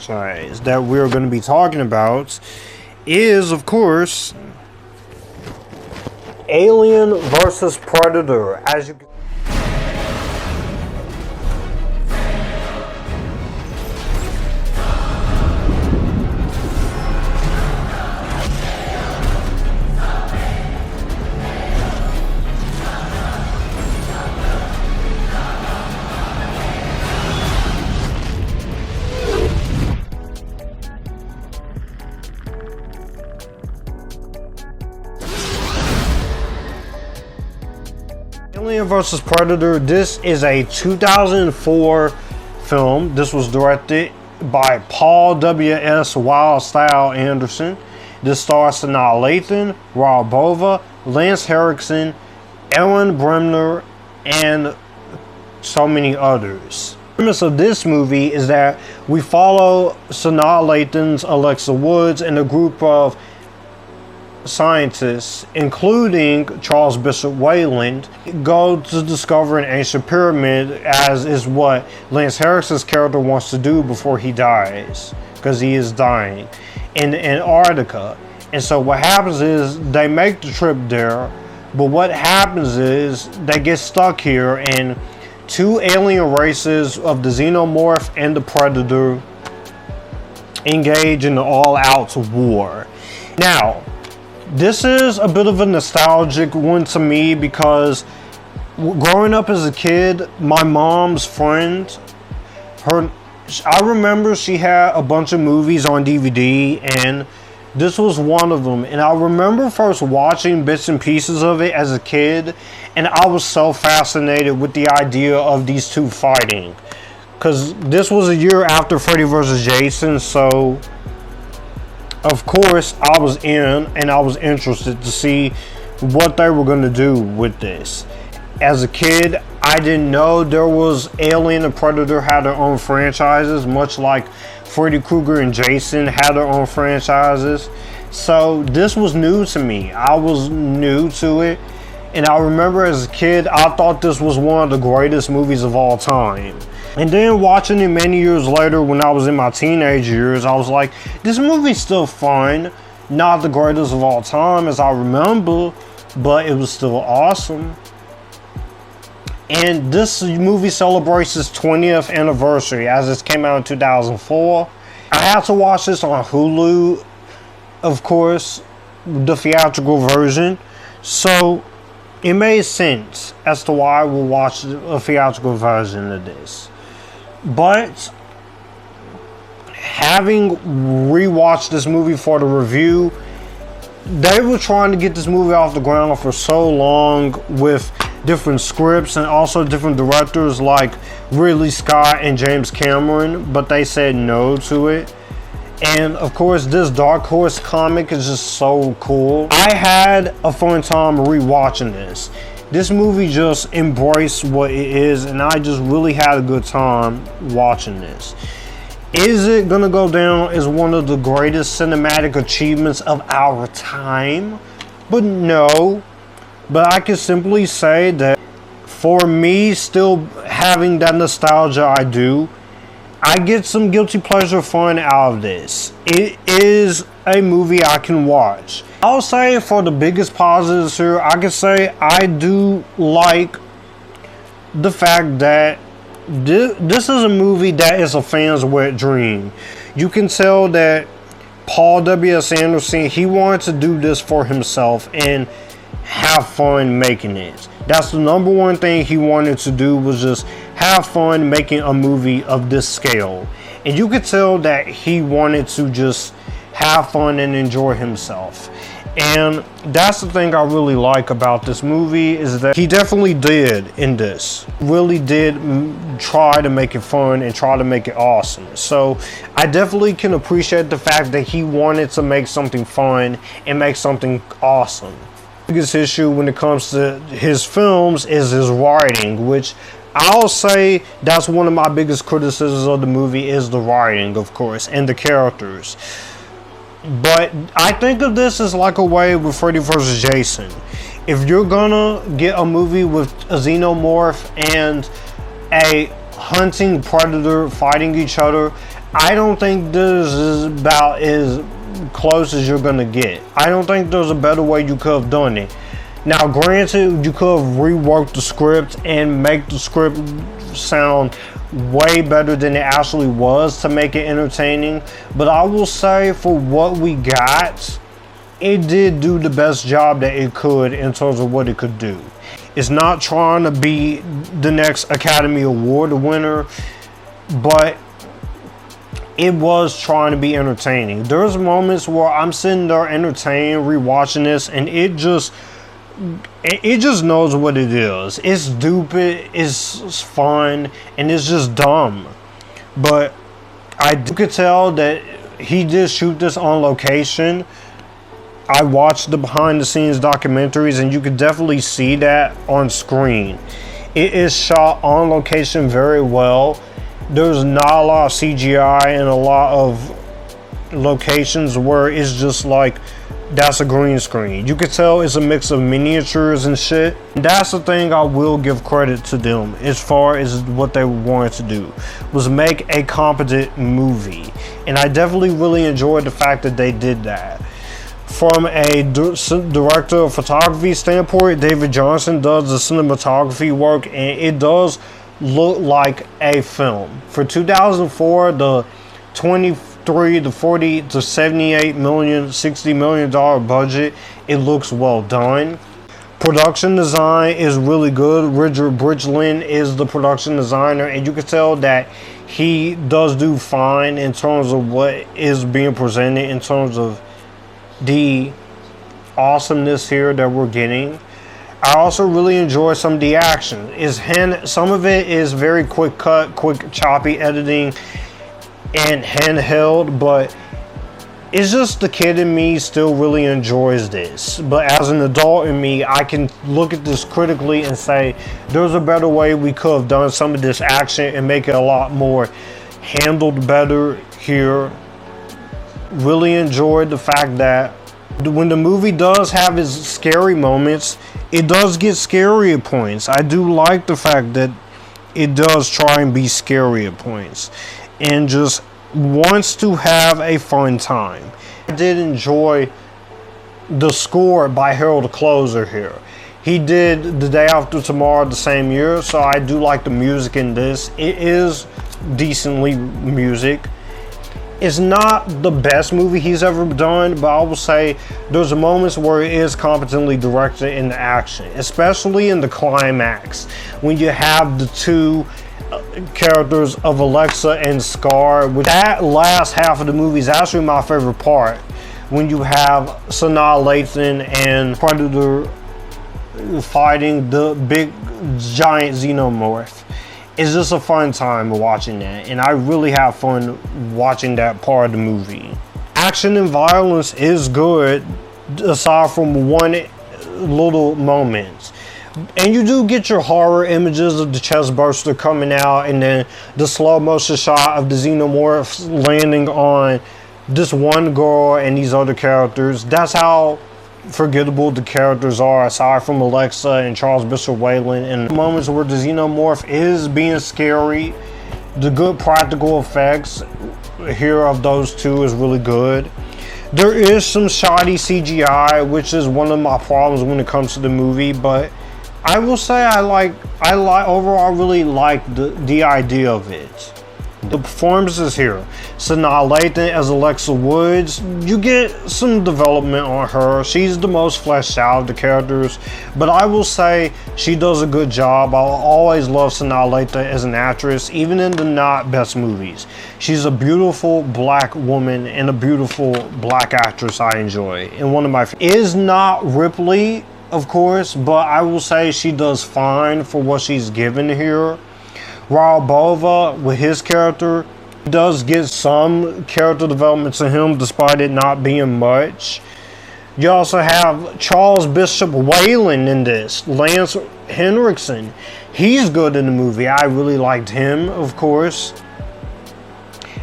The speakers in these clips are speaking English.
franchise that we're going to be talking about is, of course, Alien versus Predator. As you can Alien vs. Predator, this is a 2004 film. This was directed by Paul W.S. Wild Style Anderson. This stars Sanaa Lathan, Rob Bova, Lance Henriksen, Ellen Bremner, and so many others. The premise of this movie is that we follow Sanaa Lathan's Alexa Woods and a group of scientists, including Charles Bishop Weyland, go to discover an ancient pyramid, as is what Lance Henriksen's character wants to do before he dies, because he is dying, in Antarctica. And so what happens is they make the trip there, but what happens is they get stuck here, and two alien races of the Xenomorph and the Predator engage in an all-out war. Now, this is a bit of a nostalgic one to me because growing up as a kid, my mom's friend, I remember she had a bunch of movies on DVD, and this was one of them. And I remember first watching bits and pieces of it as a kid, and I was so fascinated with the idea of these two fighting. Because this was a year after Freddy vs. Jason, so of course I was in, and I was interested to see what they were going to do with this. As a kid, I didn't know there was Alien and Predator had their own franchises, much like Freddy Krueger and Jason had their own franchises. So this was new to me. I was new to it, and I remember as a kid, I thought this was one of the greatest movies of all time. And then watching it many years later when I was in my teenage years, I was like, this movie's still fun. Not the greatest of all time as I remember, but it was still awesome. And this movie celebrates its 20th anniversary, as it came out in 2004. I had to watch this on Hulu, of course, the theatrical version. So it made sense as to why I will watch a theatrical version of this. But having rewatched this movie for the review, they were trying to get this movie off the ground for so long with different scripts and also different directors like Ridley Scott and James Cameron, but they said no to it. And of course, this Dark Horse comic is just so cool. I had a fun time rewatching this. This movie just embraced what it is, and I just really had a good time watching this. Is it gonna go down as one of the greatest cinematic achievements of our time? But no. But I can simply say that for me, still having that nostalgia I do, I get some guilty pleasure fun out of this. It is a movie I can watch. I'll say for the biggest positives here, I can say I do like the fact that this is a movie that is a fan's wet dream. You can tell that Paul W.S. Anderson, he wanted to do this for himself and have fun making it. That's the number one thing he wanted to do, was just have fun making a movie of this scale. And you could tell that he wanted to just have fun and enjoy himself. And that's the thing I really like about this movie, is that he definitely did in this. Really did try to make it fun and try to make it awesome. So I definitely can appreciate the fact that he wanted to make something fun and make something awesome. The biggest issue when it comes to his films is his writing, which I'll say that's one of my biggest criticisms of the movie, is the writing, of course, and the characters. But I think of this as like a way with Freddy vs. Jason. If you're gonna get a movie with a Xenomorph and a hunting predator fighting each other, I don't think this is about as close as you're gonna get. I don't think there's a better way you could have done it. Now, granted, you could have reworked the script and make the script sound way better than it actually was to make it entertaining, but I will say for what we got, it did do the best job that it could in terms of what it could do. It's not trying to be the next Academy Award winner, but it was trying to be entertaining. There's moments where I'm sitting there entertained rewatching this, and it just knows what it is. It's stupid, it's fun, and it's just dumb. But I could tell that he did shoot this on location. I watched the behind the scenes documentaries, and you could definitely see that on screen. It is shot on location very well. There's not a lot of CGI in a lot of locations where it's just like, that's a green screen. You could tell it's a mix of miniatures and shit. That's the thing I will give credit to them as far as what they wanted to do, was make a competent movie. And I definitely really enjoyed the fact that they did that. From a director of photography standpoint, David Johnson does the cinematography work, and it does look like a film. For 2004, the 23 to 40 to 78 million, $60 million budget, it looks well done. Production design is really good. Richard Bridgeland is the production designer, and you can tell that he does do fine in terms of what is being presented, in terms of the awesomeness here that we're getting. I also really enjoy some of the action. Some of it is very quick cut, quick choppy editing and handheld, but it's just the kid in me still really enjoys this. But as an adult in me, I can look at this critically and say there's a better way we could have done some of this action and make it a lot more handled better here. Really enjoyed the fact that when the movie does have its scary moments, it does get scary at points. I do like the fact that it does try and be scary at points and just wants to have a fun time. I did enjoy the score by Harold Closer here. He did The Day After Tomorrow the same year, so I do like the music in this. It is decently music. It's not the best movie he's ever done, but I will say there's moments where it is competently directed in the action, especially in the climax when you have the two characters of Alexa and Scar. With that last half of the movie is actually my favorite part, when you have Sanaa Lathan and Predator fighting the big giant Xenomorph. It's just a fun time watching that, and I really have fun watching that part of the movie. Action and violence is good, aside from one little moment. And you do get your horror images of the chest burster coming out, and then the slow motion shot of the Xenomorphs landing on this one girl and these other characters. That's how forgettable the characters are, aside from Alexa and Charles Bishop Weyland. And the moments where the Xenomorph is being scary, the good practical effects here of those two is really good. There is some shoddy CGI, which is one of my problems when it comes to the movie, but I will say I overall really like the idea of it. The performances here. Sanaa Lathan as Alexa Woods, you get some development on her. She's the most fleshed out of the characters, but I will say she does a good job. I'll always love Sanaa Lathan as an actress, even in the not best movies. She's a beautiful black woman and a beautiful black actress I enjoy. And one of my is not Ripley, of course, but I will say she does fine for what she's given here. Raul Bova, with his character, does get some character development to him despite it not being much. You also have Charles Bishop Weyland in this, Lance Henriksen. He's good in the movie. I really liked him, of course.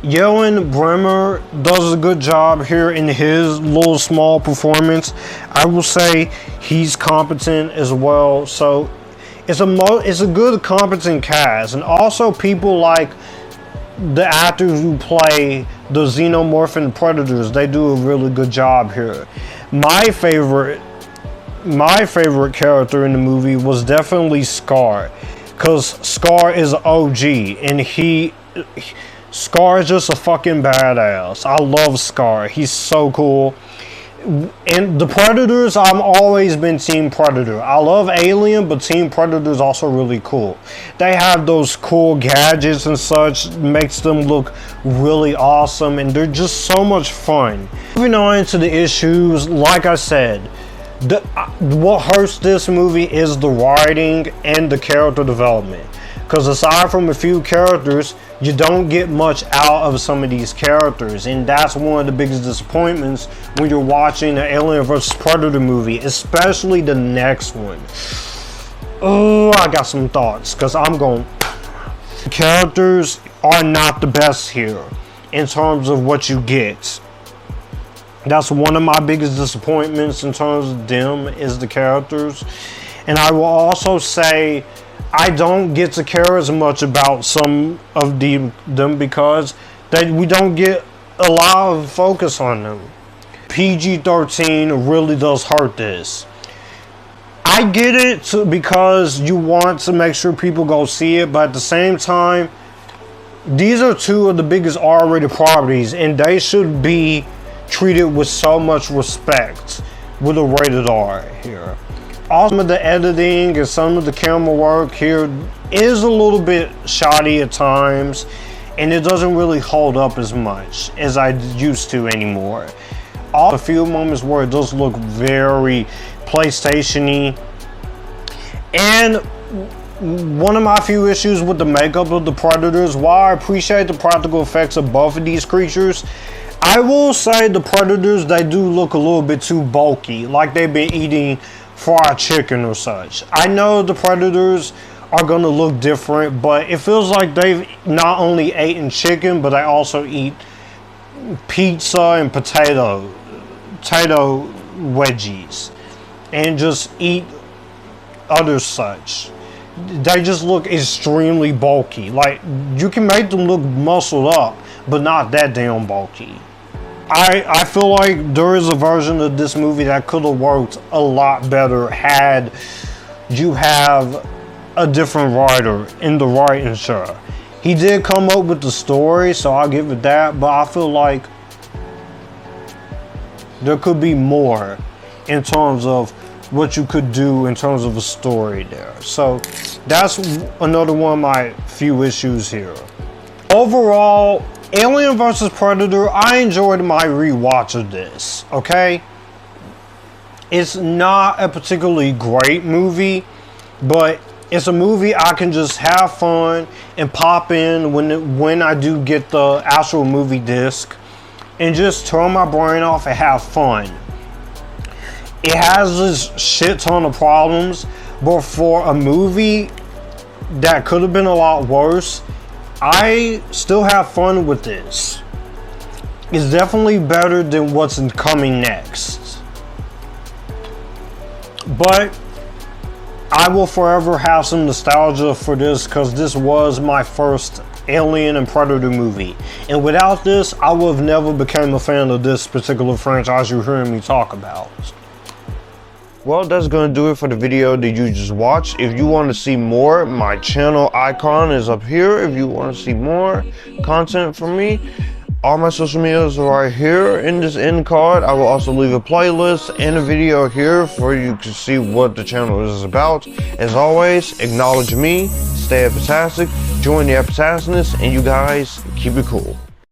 Ewan Bremer does a good job here in his little small performance. I will say he's competent as well. So it's a good competent cast, and also people like the actors who play the Xenomorph and Predators, they do a really good job here. My favorite character in the movie was definitely Scar, because Scar is an OG, and Scar is just a fucking badass. I love Scar. He's so cool. And the Predators, I've always been Team Predator. I love Alien, but Team Predator is also really cool. They have those cool gadgets and such, makes them look really awesome, and they're just so much fun. Moving on into the issues, like I said, what hurts this movie is the writing and the character development. Because aside from a few characters, you don't get much out of some of these characters, and that's one of the biggest disappointments when you're watching the Alien vs. Predator movie, especially the next one. Oh, I got some thoughts, because the characters are not the best here in terms of what you get. That's one of my biggest disappointments in terms of them, is the characters. And I will also say, I don't get to care as much about some of them because we don't get a lot of focus on them. PG-13 really does hurt this. I get it because you want to make sure people go see it, but at the same time, these are two of the biggest R-rated properties, and they should be treated with so much respect with a rated R here. Some of the editing and some of the camera work here is a little bit shoddy at times, and it doesn't really hold up as much as I used to anymore. A few moments where it does look very PlayStation-y. And one of my few issues with the makeup of the Predators, while I appreciate the practical effects of both of these creatures, I will say the Predators, they do look a little bit too bulky, like they've been eating fried chicken or such. I know the Predators are going to look different, but it feels like they've not only eaten chicken, but they also eat pizza and potato wedgies, and just eat other such. They just look extremely bulky. Like, you can make them look muscled up, but not that damn bulky. I feel like there is a version of this movie that could have worked a lot better had you have a different writer in the writing chair. He did come up with the story, so I'll give it that, but I feel like there could be more in terms of what you could do in terms of a story there. So that's another one of my few issues here. Overall, Alien vs. Predator, I enjoyed my rewatch of this, okay? It's not a particularly great movie, but it's a movie I can just have fun and pop in when I do get the actual movie disc and just turn my brain off and have fun. It has this shit ton of problems, but for a movie that could have been a lot worse, I still have fun with this. It's definitely better than what's coming next. But I will forever have some nostalgia for this because this was my first Alien and Predator movie. And without this, I would have never become a fan of this particular franchise you're hearing me talk about. Well, that's going to do it for the video that you just watched. If you want to see more, my channel icon is up here. If you want to see more content from me, all my social medias are right here in this end card. I will also leave a playlist and a video here for you to see what the channel is about. As always, acknowledge me, stay epictastic, join the Epictasticness, and you guys keep it cool.